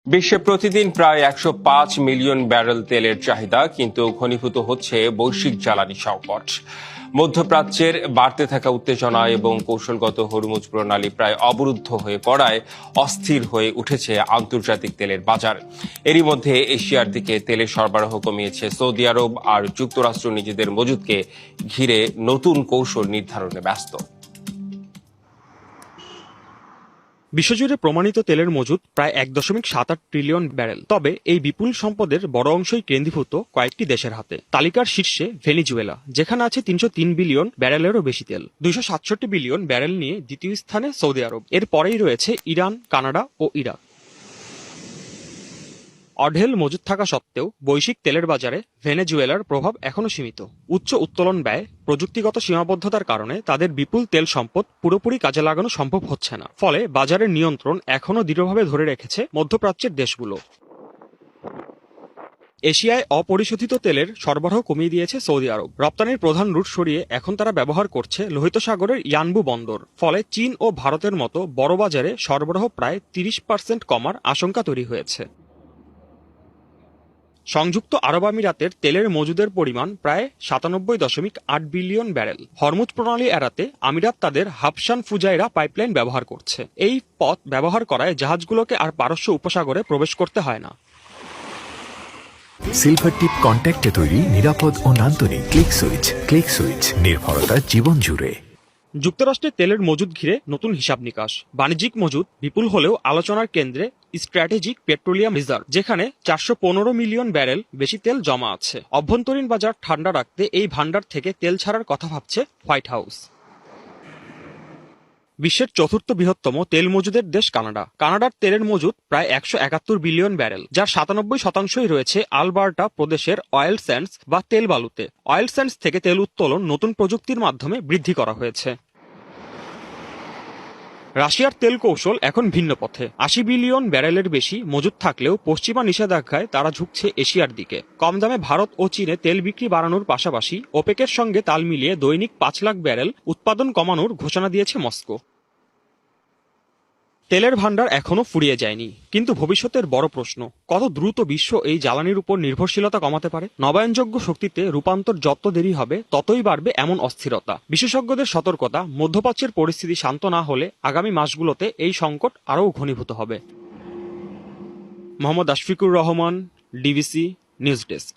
বিশ্বে প্রতিদিন প্রায় 105 মিলিয়ন ব্যারেল তেলের চাহিদা, কিন্তু ঘনীভূত হচ্ছে বৈশ্বিক জ্বালানি সংকট। মধ্যপ্রাচ্যের বাড়তে থাকা উত্তেজনা এবং কৌশলগত হরমুজ প্রণালী প্রায় অবরুদ্ধ হয়ে পড়ায় অস্থির হয়ে উঠেছে আন্তর্জাতিক তেলের বাজার। এরই মধ্যে এশিয়ার দিকে তেলের সরবরাহ কমিয়েছে সৌদি আরব, আর যুক্তরাষ্ট্র নিজেদের মজুদকে ঘিরে নতুন কৌশল নির্ধারণে ব্যস্ত। বিশ্বজুড়ে প্রমাণিত তেলের মজুদ প্রায় 1.78 ট্রিলিয়ন ব্যারেল। তবে এই বিপুল সম্পদের বড় অংশই কেন্দ্রীভূত কয়েকটি দেশের হাতে। তালিকার শীর্ষে ভেনিজুয়েলা, যেখানে আছে 303 বিলিয়ন ব্যারেলেরও বেশি তেল। 267 বিলিয়ন ব্যারেল নিয়ে দ্বিতীয় স্থানে সৌদি আরব। এর পরেই রয়েছে ইরান, কানাডা ও ইরাক। অঢেল মজুদ থাকা সত্ত্বেও বৈশ্বিক তেলের বাজারে ভেনেজুয়েলার প্রভাব এখনও সীমিত। উচ্চ উত্তোলন ব্যয়, প্রযুক্তিগত সীমাবদ্ধতার কারণে তাদের বিপুল তেল সম্পদ পুরোপুরি কাজে লাগানো সম্ভব হচ্ছে না। ফলে বাজারের নিয়ন্ত্রণ এখনও দৃঢ়ভাবে ধরে রেখেছে মধ্যপ্রাচ্যের দেশগুলো। এশিয়ায় অপরিশোধিত তেলের সরবরাহ কমিয়ে দিয়েছে সৌদি আরব। রপ্তানির প্রধান রুট সরিয়ে এখন তারা ব্যবহার করছে লোহিত সাগরের ইয়ানবু বন্দর। ফলে চীন ও ভারতের মতো বড় বাজারে সরবরাহ প্রায় 30% কমার আশঙ্কা তৈরি হয়েছে। সংযুক্ত আরব আমিরাতের তেলের মজুদের পরিমাণ প্রায় 97.8 বিলিয়ন ব্যারেল। হরমুজ প্রণালী এড়াতে আমিরাত তাদের হাবশান ফুজাইরা পাইপলাইন ব্যবহার করছে। এই পথ ব্যবহার করায় জাহাজগুলোকে আর পারস্য উপসাগরে প্রবেশ করতে হয় না। সিলভার টিপ কন্ট্যাক্টে তৈরি নিরাপদ ও নান্দনিক ক্লিক সুইচ। ক্লিক সুইচ, নির্ভরতা জীবন জুড়ে। যুক্তরাষ্ট্রের তেলের মজুদ ঘিরে নতুন হিসাব নিকাশ। বাণিজ্যিক মজুদ বিপুল হলেও আলোচনার কেন্দ্রে স্ট্র্যাটেজিক পেট্রোলিয়াম রিজার্ভ, যেখানে 415 মিলিয়ন ব্যারেল বেশি তেল জমা আছে। অভ্যন্তরীণ বাজার ঠান্ডা রাখতে এই ভান্ডার থেকে তেল ছাড়ার কথা ভাবছে হোয়াইট হাউস। বিশ্বের চতুর্থ বৃহত্তম তেল মজুদের দেশ কানাডা। কানাডার তেলের মজুদ প্রায় 171 বিলিয়ন ব্যারেল, যার 97% রয়েছে আলবার্টা প্রদেশের অয়েল স্যান্ডস বা তেল বালুতে। অয়েল স্যান্ডস থেকে তেল উত্তোলন নতুন প্রযুক্তির মাধ্যমে বৃদ্ধি করা হয়েছে। রাশিয়ার তেল কৌশল এখন ভিন্ন পথে। 80 বিলিয়ন ব্যারেলের বেশি মজুদ থাকলেও পশ্চিমা নিষেধাজ্ঞায় তারা ঝুঁকছে এশিয়ার দিকে। কম দামে ভারত ও চীনে তেল বিক্রি বাড়ানোর পাশাপাশি ওপেকের সঙ্গে তাল মিলিয়ে দৈনিক 5 লাখ ব্যারেল উৎপাদন কমানোর ঘোষণা দিয়েছে মস্কো। তেলের ভান্ডার এখনও ফুরিয়ে যায়নি, কিন্তু ভবিষ্যতের বড় প্রশ্ন, কত দ্রুত বিশ্ব এই জ্বালানির উপর নির্ভরশীলতা কমাতে পারে। নবায়নযোগ্য শক্তিতে রূপান্তর যত দেরি হবে ততই বাড়বে এমন অস্থিরতা। বিশেষজ্ঞদের সতর্কতা, মধ্যপ্রাচ্যের পরিস্থিতি শান্ত না হলে আগামী মাসগুলোতে এই সংকট আরও ঘনীভূত হবে। Mohammad Ashfiqur Rahman, DBC news desk.